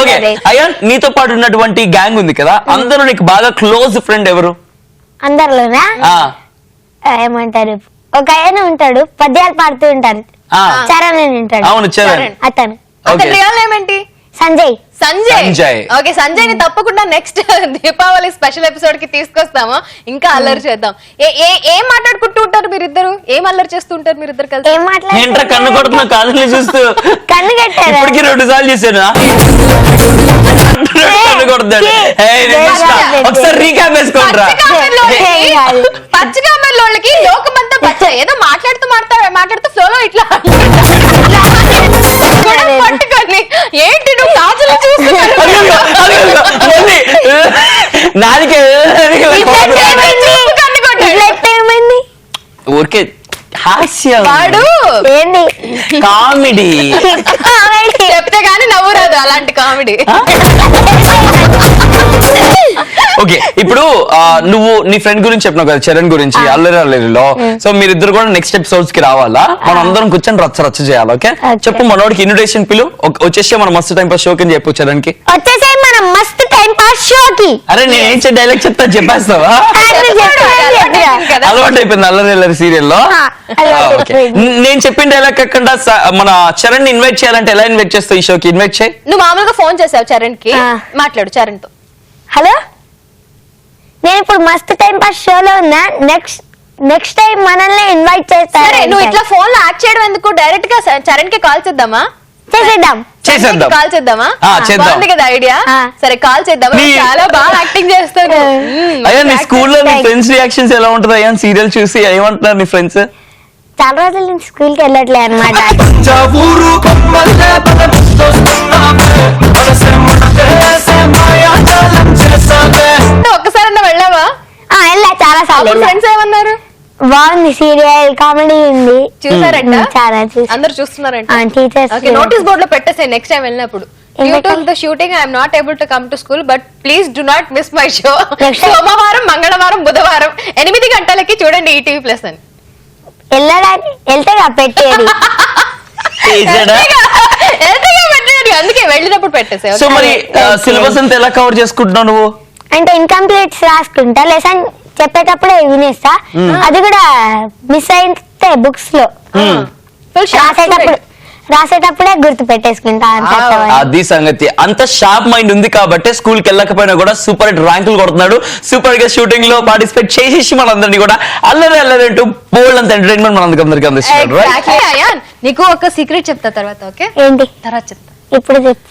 okay. అయ్యా, నీతో పాటు ఉన్నటువంటి గ్యాంగ్ ఉంది కదా, అందరూ నీకు బాగా క్లోజ్ ఫ్రెండ్ ఎవరు? అందరిలోనా ఏమంటారు, ఒక ఆయన ఉంటాడు, పద్యాలు పాడుతూ ఉంటారు, చరణ్ అని ఉంటాడు. అవును, చరణ్. అతను అతని రియల్ నేమ్ ఏంటి? సంజయ్ సంజయ్ ఓకే సంజయ్ ని తప్పకుండా నెక్స్ట్ దీపావళి స్పెషల్ ఎపిసోడ్ కి తీసుకొస్తాము ఇంకా అల్లరి చేద్దాం ఏం మాట్లాడుకుంటూ ఉంటారు మీరిద్దరు ఏం అల్లరి చేస్తూ ఉంటారు మీరిద్దరు కలిసి ఏం ఏంట్రా కన్ను కొడుతున్నా కాదులే చూస్తూ కన్ను కట్టారా ఇప్పటికి 2 సార్లు చూసాను కన్ను కొడుతున్నాడు ఒకసారి రీక్యాప్ వేసుకోండిరా పచ్చగా వాళ్ళకి లోకమంతా పచ్చ ఏదో మాట్లాడుతూ ఫ్లోలో ఇట్లా పట్టుకొని ఏంటి నువ్వు కాజులు నాదికే ఊరికే హాస్యం వాడు ఏంది కామెడీ చెప్తే గానీ నవ్వు రాదు అలాంటి కామెడీ ఓకే ఇప్పుడు నువ్వు నీ ఫ్రెండ్ గురించి చెప్పినావు కదా చరణ్ గురించి అల్లరి అల్లరిలో సో మీరిద్దరు కూడా నెక్స్ట్ ఎపిసోడ్స్ కి రావాలా మనం అందరం కూర్చొని రచ్చ చేయాలి ఓకే చెప్పు మనోడికి ఇన్విటేషన్ పిలు వచ్చేసి మనం మస్తు టైం పాస్ షోకి అని చెప్పు చరణ్ కి వచ్చేసాయి మనం మస్తు టైం పాస్ షోకి అరే నేను ఏం డైలాగ్ చెప్తా చెప్పేస్తావా అలవాటు అయిపోయింది అల్లరి అల్లరి సీరియల్లో నేను చెప్పిన డైలాగ్ కాకుండా మన చరణ్ ఇన్వైట్ చేయాలంటే ఎలా ఇన్వైట్ చేస్తావు ఈ షోకి ఇన్వైట్ చేయి నువ్వు మామూలుగా ఫోన్ చేసావు చరణ్ కి మాట్లాడు చరణ్ తో హలో నేను ఇప్పుడు మస్తు టైం పాస్ షోలో ఉన్నా నెక్స్ట్ టైం మనల్ని ఇన్వైట్ చేస్తారు నువ్వు ఇట్లా ఫోన్ లో యాక్ట్ చేయడం ఎందుకు డైరెక్ట్ గా చరణ్ కి కాల్ చేద్దామా చేసేద్దాం కాల్ చేద్దామా చేద్దాం. బాగుంది కదా ఐడియా సరే కాల్ చేద్దామా చాలా బాగా యాక్టింగ్ చేస్తాను అయ్యా నీ స్కూల్లో మీ ఫ్రెండ్స్ రియాక్షన్స్ ఎలా ఉంటది అయ్యా సీరియల్ చూసి ఏమంటున్నారు మీ ఫ్రెండ్స్ చాలా రోజులు నేను స్కూల్ కి వెళ్ళట్లే అనమాట ఒక్కసారన్నా వెళ్ళావా వెళ్ళా చాలా సార్లు ఫ్రెండ్స్ ఏమన్నారు బాగుంది సీరియల్ కామెడీ ఉంది చూసారంట చాలా అందరు చూస్తున్నారంట టీచర్స్ నోటీస్ బోర్డ్ లో పెట్టేసాయి నెక్స్ట్ టైం వెళ్ళినప్పుడు due to the shooting I'm not able to come to school but please do not miss my show సోమవారం మంగళవారం బుధవారం 8 గంటలకి చూడండి ఈటీవీ ప్లస్ అని వెళ్తే పెట్టేది అందుకే వెళ్ళినప్పుడు పెట్టేసాయి సో మరి సిలబస్ అంతా ఎలా కవర్ చేసుకుంటున్నావు నువ్వు అంటే ఇన్కంప్లీట్స్ రాసుకుంటా లెసన్ చెప్పేటప్పుడే వినేస్తా అది కూడా మిస్ అయితే బుక్స్ లో రాసేటప్పుడే గుర్తు పెట్టేసుకుంటా అది సంగతి అంత షార్ప్ మైండ్ ఉంది కాబట్టి స్కూల్ కి వెళ్ళకపోయినా కూడా సూపర్ హిట్ ర్యాంకులు కొడుతున్నాడు సూపర్ గా షూటింగ్ లో పార్టిసిపేట్ చేసేసి మనందరినీ కూడా అల్లరి అల్లరి అంటూ బోల్డ్ అంత ఎంటర్టైన్మెంట్ మనందరికి అందిస్తున్నాడు అయాన్ నీకు ఒక సీక్రెట్ చెప్తా తర్వాత ఓకే ఏంటి తర్వాత చెప్తా ఇప్పుడు చెప్పు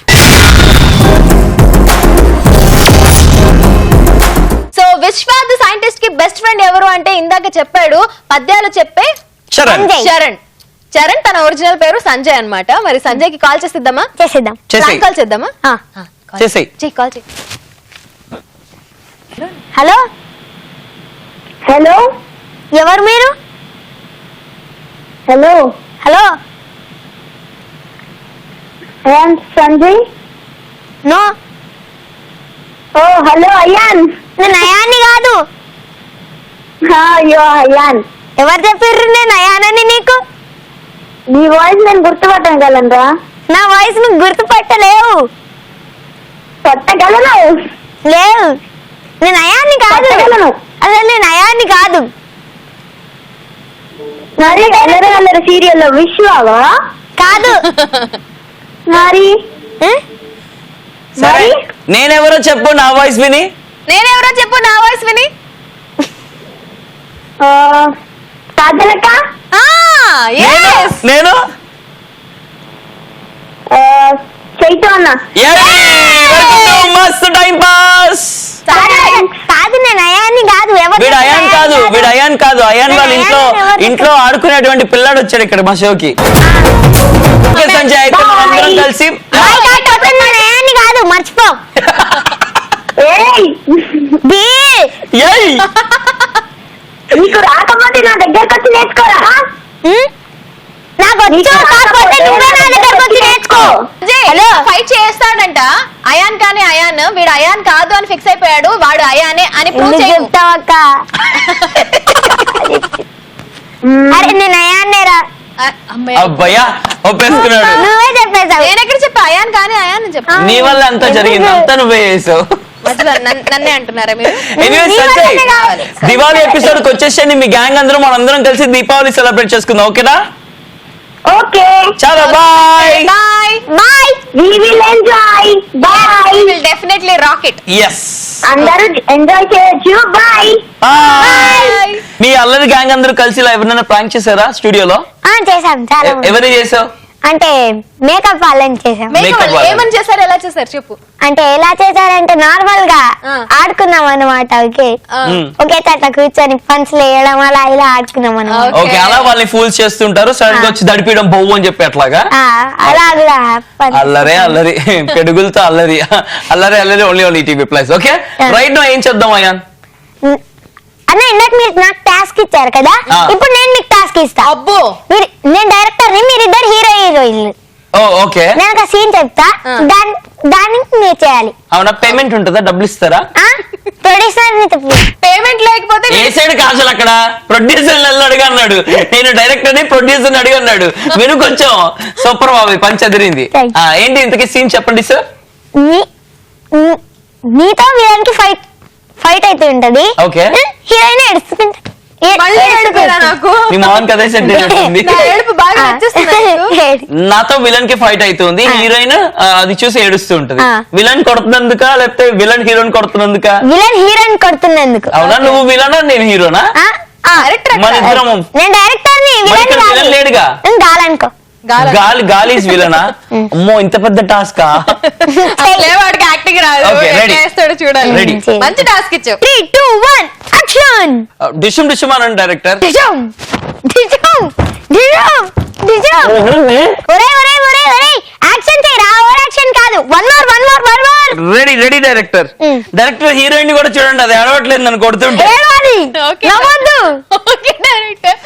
సో విశ్వ ది సైంటిస్ట్ కి బెస్ట్ ఫ్రెండ్ ఎవరు అంటే ఇందాక చెప్పాడు పద్యాలు చెప్పే చరణ్ చరణ్ తన ఒరిజినల్ పేరు సంజయ్ అన్నమాట మరి సంజయ్ కి కాల్ చేసిద్దామా చేసేద్దాం కాల్ చేద్దామా చేసేయ్ కాల్ చేయి హలో హలో ఎవరు మీరు హలో హలో సంజయ్ నో ఓ హలో అయాన్ నేను అయాన్ని కాదు అయ్యో అయాన్ ఎవరు చెప్పారు నేను అయానని నీకు నీ వాయిస్ నేను గుర్తుపట్టగలనరా నా వాయిస్ నువ్వు గుర్తుపట్టలేవు పట్టగలను లేవు నేను అయాన్ని కాదు పట్టగలను. అసలు నేను అయాన్ని కాదు మరి అల్లరి సీరియల్లో విశ్వావా కాదు మరి సరే నేనెవరో చెప్పు నా వాయిస్ విని నేనెవరో చెప్పు నా వాయిస్ విని కాజలక నేను చైతు అన్న మస్తు టైం పాస్ కాదు నేను అయాన్ని కాదు వీడు అయాన్ కాదు అయాన్ వాళ్ళ ఇంట్లో ఆడుకునేటువంటి పిల్లాడు వచ్చాడు ఇక్కడ మా షోకి సంజయ్ అయితే మనందరం కలిసి నేను అయాన్ని కాదు మర్చిపో నీకు రాకపోతే నా దగ్గరకు వచ్చి నేర్చుకోరా నాకు కాకపోతే నువ్వే నా దగ్గరకు వచ్చి నేర్చుకో హలో ఫైట్ చేస్తాడంట అయాన్ కానీ అయాన్ వీడు అయాన్ కాదు అని ఫిక్స్ అయిపోయాడు వాడు అయానే అని ప్రూవ్ చెప్తావక్క అరే నేను అయాన్నేరా అబ్బయ్యా ఒప్పేసుకున్నాడు నువ్వే చెప్పేసావు నేను ఎక్కడ చెప్పా అయాన్ కానీ అయాన్ అని చెప్పా నీ వల్ల అంతా జరిగింది అంతా నువ్వే చేసావు నన్నే అంటున్నారా మీరు సంజయ్ దివాళీ ఎపిసోడ్ కి వచ్చేసండి మీ గ్యాంగ్ అందరూ మనందరం కలిసి దీపావళి సెలబ్రేట్ చేసుకుందాం ఓకేనా ఓకే చలో bye bye bye. We will enjoy bye will definitely rocket. Yes అందరూ ఎంజాయ్ చేయొచ్చు బాయ్ బాయ్. మీ అల్లరి గ్యాంగ్ అందరూ కలిసి ఇలా ఎవరైనా ప్రాంక్ చేశారా స్టూడియోలో? చేసాం చాలా మంది. ఎవరిని చేసావు? అంటే మేకప్ వాళ్ళని చేసాం. Makeup వాళ్ళని. ఏమని చేశారు, ఎలా చేశారు చెప్పు. అంటే ఎలా చేశారంటే నార్మల్ గా ఆ. ఆడుకున్నాం అనమాట. ఓకే ఒకే చోట కూర్చొని పంచులు వేయడం అలా ఇలా ఆడుకున్నాం అనమాట. Okay. ఓకే, అలా వాళ్ళని ఫూల్స్ చేస్తుంటారు, సడన్ గా వచ్చి దడిపీయడం బొవ్వు అని చెప్పి అట్లాగా. అలా కూడా అల్లరే అల్లరి పెడుగులతో అల్లరి అల్లరి అల్లరి only TV plus. Okay right no ఏం చేద్దాం అయాన్? అన్న ఇందాక మీరు నాకు టాస్క్ ఇచ్చారు కదా, ఆ. ఇప్పుడు నేను మీకు టాస్క్ ఇస్తా. అబ్బో నేను డైరెక్టర్ ని, మీరిద్దరు హీరోయిన్లు. ఓ ఓకే, నేను ఒక సీన్ చెప్తా, ఆ. దానికి మీరు చేయాలి. అవునా? పేమెంట్ ఉంటుందా? డబ్బులు ఇస్తారా? ప్రొడ్యూసర్ ని చెప్పు. పేమెంట్ లేకపోతే ఏ సైడ్ కాజల్ అక్కడ ప్రొడ్యూసర్ అడిగి అన్నాడు, నేను డైరెక్టర్ ని ప్రొడ్యూసర్ అడిగి అన్నాడు. మీరు కొంచెం సూపర్ బాబు పంచ్ అదిరింది. Thanks. ఏంటి ఇంతకీ సీన్ చెప్పండి సార్. నీతో వీరానికి ఫైట్ అయితే ఉంటది. Okay. హీరోయిన్ ఏడుస్తుంటా. మళ్ళీ ఏడుపురా నాకు. మీ మోహన్ కథ సెట్ ఉంటుంది. నా ఏడుపు బాగా నచ్చేస్తుంది నాకు. నాతో విలన్ కి ఫైట్ అవుతుంది, హీరోయిన్ అది చూసి ఏడుస్తూ ఉంటది. ఆ. విలన్ కొడుతున్నందుక లేకపోతే విలన్ హీరోయిన్ కొడుతున్నందుక? విలన్ హీరోయిన్ కొడుతున్నందుకు. అవునా? నువ్వు విలనా నేను హీరోనా? డైరెక్టర్ మన ఇద్దరం. నేను డైరెక్టర్ ని, మరి ఇక్కడ విలన్ విలన్ లేడుగా. గాలనుకో. గాలి గాలీస్ విలనా? అమ్మో ఇంత పెద్ద టాస్కా? వాడికి యాక్టింగ్ రాదు, Okay, ఎట్లా ready. చేస్తాడో చూడాలి. Ready. మంచి టాస్క్ ఇచ్చావు. 3, 2, 1 యాక్షన్. డిషుమ్ డిషుమ్ అనండి డైరెక్టర్. డిజం డిజం డిజం డిజం. ఒరే ఒరే ఒరే ఒరే యాక్షన్ చేయరా, ఓవర్ యాక్షన్ కాదు. One more. Ready ready director. Director heroine ని కూడా చూడండి, అది అడవట్లేదు నన్ను కొడుతుంటే. ఏమాది Okay. నవ్వొద్దు. Okay director.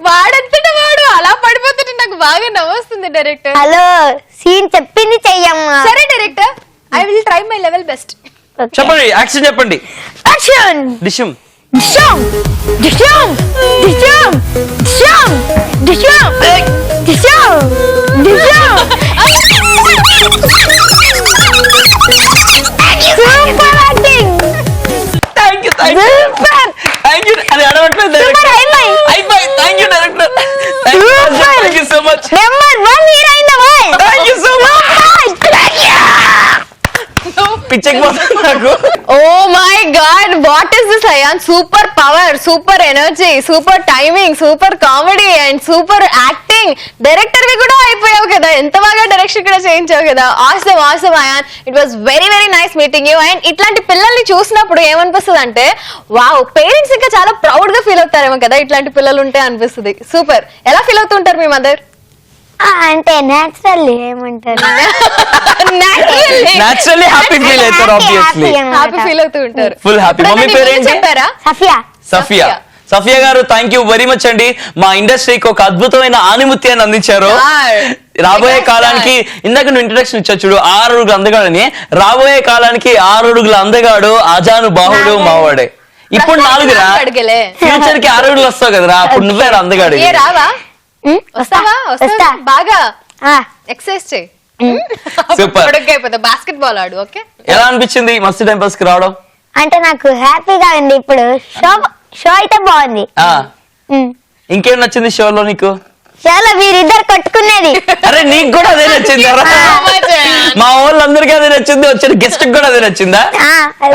వాడంతట వాడు అలా పడిపోతుంటే నాకు బాగా నవ్వొస్తుంది డైరెక్టర్. హలో సీన్ చెప్పింది చెయ్యమ్మా. సరే director, I will try my level best. చెప్పండి, యాక్షన్ చెప్పండి. యాక్షన్. డిషుమ్ డిజం డిజం డిజం డిజం డిజం డిజం డిజం. Super acting. Thank you super. Thank you. అది అడవట్లేదు డైరెక్టర్. అయిపోయి. Thank you director. Thank you so much. Number 1 hero in the world. Thank you so much. పిచ్చెక్కిపోతుంది నాకు. Oh my god, what is this Ayaan? Super power, super energy, super timing, super comedy and super acting. Director వి కూడా అయిపోయావు కదా, ఎంత బాగా direction కూడా చేయించావు కదా. Awesome Ayaan, it was very very nice meeting you. And ఇట్లాంటి పిల్లల్ని చూసినప్పుడు ఏమనిపిస్తుంది అంటే, వావ్, పేరెంట్స్ ఇంకా చాలా ప్రౌడ్ గా ఫీల్ అవుతారేమో కదా ఇట్లాంటి పిల్లలు ఉంటే అనిపిస్తుంది. సూపర్. ఎలా ఫీల్ అవుతుంటారు మీ మదర్? అంటే నేచురల్ ఏమంటారు, Naturally happy feel అవుతారు obviously. హ్యాపీ ఫీల్ అవుతూ ఉంటారు. Full happy. ఎప్పుడైనా మమ్మీ నీ పేరు గురించి ఏంటి? చెప్పారా? సఫియా. సఫియా. సఫియా గారు థ్యాంక్ యూ వెరీ మచ్ అండి. మా ఇండస్ట్రీకి ఒక అద్భుతమైన ఆనిముత్యాన్ని అందించారు. రాబోయే కాలానికి, ఇందాక నువ్వు ఇంట్రడక్షన్ ఇచ్చా చూడు, 6 అడుగుల అందగాడని. రాబోయే కాలానికి 6 అడుగుల అందగాడు, అజాను బాహుడు మావాడే. ఇప్పుడు 4రా, అడుగులే. ఫ్యూచర్ కి 6 అడుగులు వస్తావు కదరా, అప్పుడు నువ్వే అందగాడు. ఏ రావా? వస్తావా? వస్తా. బాగా ఎక్సర్సైజ్ చేయి. Super. అయిపోతా. బాస్కెట్ బాల్ ఆడు. ఓకే. ఎలా అనిపించింది మస్తు టైం పాస్ కి రావడం? అంటే నాకు హ్యాపీగా ఉంది. ఇప్పుడు షో అయితే బాగుంది. ఇంకేం నచ్చింది షోలో నీకు? చాలా మీరిద్దరు కొట్టుకునేది. అరే నీకు కూడా అదే నచ్చిందా? మా వాళ్ళందరికీ అదే నచ్చింది, వచ్చిన గెస్ట్ కూడా అదే నచ్చిందా?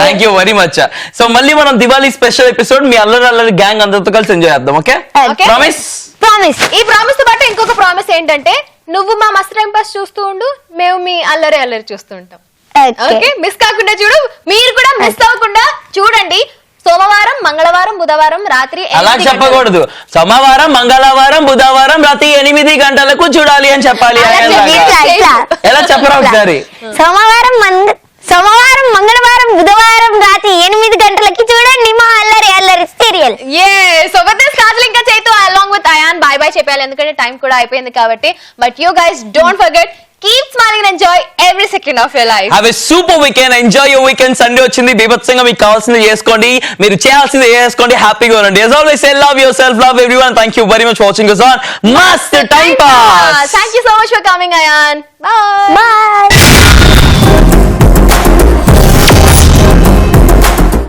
Thank you very much. So మళ్ళీ మనం దివాళీ స్పెషల్ ఎపిసోడ్ మీ అల్లరి గ్యాంగ్ అందరితో కలిసి ఎంజాయ్ చేద్దాం. Okay Okay. ప్రామిస్. ప్రామిస్. ఈ ప్రామిస్ తో పాటు ఇంకొక ప్రామిస్ ఏంటంటే, నువ్వు మా మస్త్ టైం పాస్ చూస్తూ ఉండు, మేము మీ అల్లరి చూస్తూ ఉంటాం. ఓకే, మిస్ కాకుండా చూడు. మీరు కూడా మిస్ అవ్వకుండా చూడండి. సోమవారం, మంగళవారం, బుధవారం రాత్రి అలా 8 చెప్పకూడదు. సోమవారం, మంగళవారం, బుధవారం రాత్రి 8 గంటలకు చూడాలి అని చెప్పాలి. అలా ఇట్లా. ఎలా చెప్పరా ఒకసారి? సోమవారం, మంగళవారం, బుధవారం రాత్రి 8 గంటలకి చూడండి మా Allari serial. So with this కాజలింకా Chaitu along with Ayaan bye bye చెప్పాలి, ఎందుకంటే టైం కూడా అయిపోయింది కాబట్టి. But you guys don't forget, keep smiling and enjoy every second of your life. Have a super weekend, enjoy your weekend. Sunday వచ్చింది, బీభత్సంగా మీకు కావాల్సింది చేసుకోండి, మీరు చేయాల్సింది చేసుకోండి, హ్యాపీగా ఉండండి. as always say love yourself, love everyone. thank you very much for watching us on Mast Time Pass. Thank you so much for coming, Ayan. Bye. Bye.